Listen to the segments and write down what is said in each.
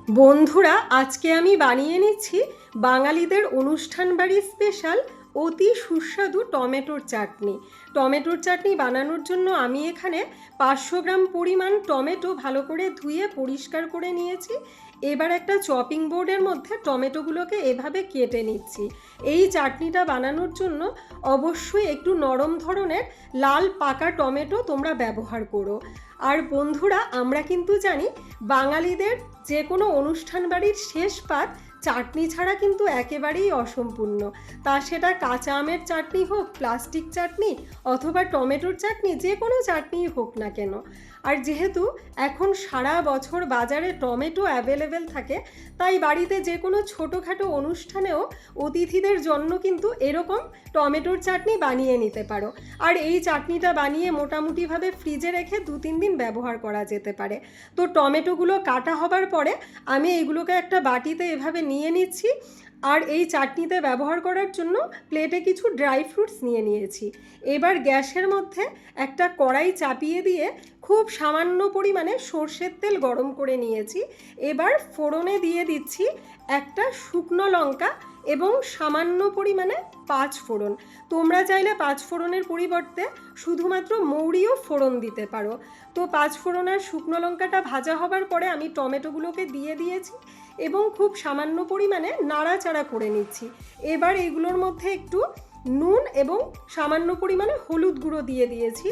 বন্ধুরা, আজকে আমি বানিয়ে নিচ্ছি বাঙালিদের অনুষ্ঠান বাড়ির স্পেশাল অতি সুস্বাদু টমেটোর চাটনি। টমেটোর চাটনি বানানোর জন্য আমি এখানে 500 গ্রাম পরিমাণ টমেটো ভালো করে ধুয়ে পরিষ্কার করে নিয়েছি। এবার একটা চপিং বোর্ডের মধ্যে টমেটোগুলোকে এভাবে কেটে নিচ্ছি। এই চাটনিটা বানানোর জন্য অবশ্যই একটু নরম ধরনের লাল পাকা টমেটো তোমরা ব্যবহার করো। আর বন্ধুরা, আমরা কিন্তু জানি বাঙালিদের যে কোনো অনুষ্ঠান বাড়ির শেষ পাত চাটনি ছাড়া কিন্তু একেবারেই অসম্পূর্ণ। তা সেটা কাঁচা আমের চাটনি হোক, প্লাস্টিক চাটনি অথবা টমেটোর চাটনি, যে কোনো চাটনিই হোক না কেন। আর যেহেতু এখন সারা বছর বাজারে টমেটো অ্যাভেলেবেল থাকে, তাই বাড়িতে যে কোনো ছোটোখাটো অনুষ্ঠানেও অতিথিদের জন্য কিন্তু এরকম টমেটোর চাটনি বানিয়ে নিতে পারো। আর এই চাটনিটা বানিয়ে মোটামুটিভাবে ফ্রিজে রেখে 2-3 দিন ব্যবহার করা যেতে পারে। তো টমেটোগুলো কাটা হবার পরে আমি এইগুলোকে একটা বাটিতে এভাবে নিয়ে নিচ্ছি। আর এই চাটনিতে ব্যবহার করার জন্য প্লেটে কিছু ড্রাই ফ্রুটস নিয়ে নিয়েছি। এবার গ্যাসের মধ্যে একটা কড়াই চাপিয়ে দিয়ে খুব সামান্য পরিমাণে সর্ষের তেল গরম করে নিয়েছি। এবার ফোড়নে দিয়ে দিচ্ছি একটা শুকনো লঙ্কা এবং সামান্য পরিমাণে 5 ফোড়ন। তোমরা চাইলে 5 ফোড়নের পরিবর্তে শুধুমাত্র মৌরিও ফোড়ন দিতে পারো। তো 5 ফোড়ন আর শুকনো লঙ্কাটা ভাজা হবার পরে আমি টমেটোগুলোকে দিয়ে দিয়েছি এবং খুব সামান্য পরিমাণে নাড়াচাড়া করে নিচ্ছি। এবার এগুলোর মধ্যে একটু নুন এবং সামান্য পরিমাণে হলুদ গুঁড়ো দিয়ে দিয়েছি,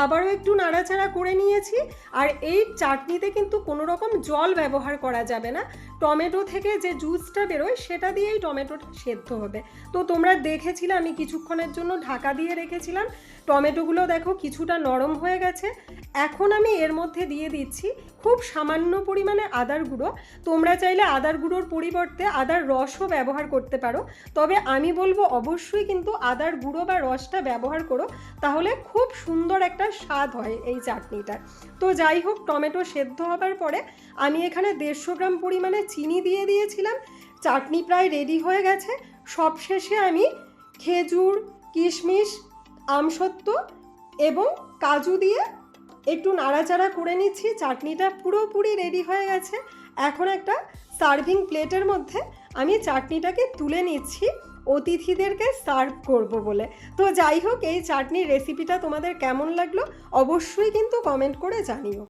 আবারও একটু নাড়াচাড়া করে নিয়েছি। আর এই চাটনিতে কিন্তু কোনো রকম জল ব্যবহার করা যাবে না। টমেটো থেকে যে জুসটা বেরোয় সেটা দিয়েই টমেটোটা সেদ্ধ হবে। তো তোমরা দেখেছিলে আমি কিছুক্ষণের জন্য ঢাকা দিয়ে রেখেছিলাম। টমেটোগুলো দেখো কিছুটা নরম হয়ে গেছে। এখন আমি এর মধ্যে দিয়ে দিচ্ছি খুব সামান্য পরিমাণে আদার গুঁড়ো। তোমরা চাইলে আদার গুঁড়োর পরিবর্তে আদার রসও ব্যবহার করতে পারো, তবে আমি বলবো অবশ্যই কিন্তু আদার গুঁড়ো বা রসটা ব্যবহার করো, তাহলে খুব সুন্দর একটা স্বাদ হয় এই চাটনিটার। তো যাই হোক, টমেটো সেদ্ধ হবার পরে আমি এখানে 150 গ্রাম পরিমাণে চিনি দিয়ে দিয়েছিলাম। চাটনি প্রায় রেডি হয়ে গেছে। সবশেষে আমি খেজুর, কিশমিশ, আমসত্ত্ব এবং কাজু দিয়ে একটু নাড়াচাড়া করে নিচ্ছি। চাটনিটা পুরোপুরি রেডি হয়ে গেছে। এখন একটা সার্ভিং প্লেটের মধ্যে আমি চাটনিটাকে তুলে নিচ্ছি অতিথিদেরকে সার্ভ করব বলে। তো যাই হোক, এই চাটনির রেসিপিটা তোমাদের কেমন লাগলো অবশ্যই কিন্তু কমেন্ট করে জানিও।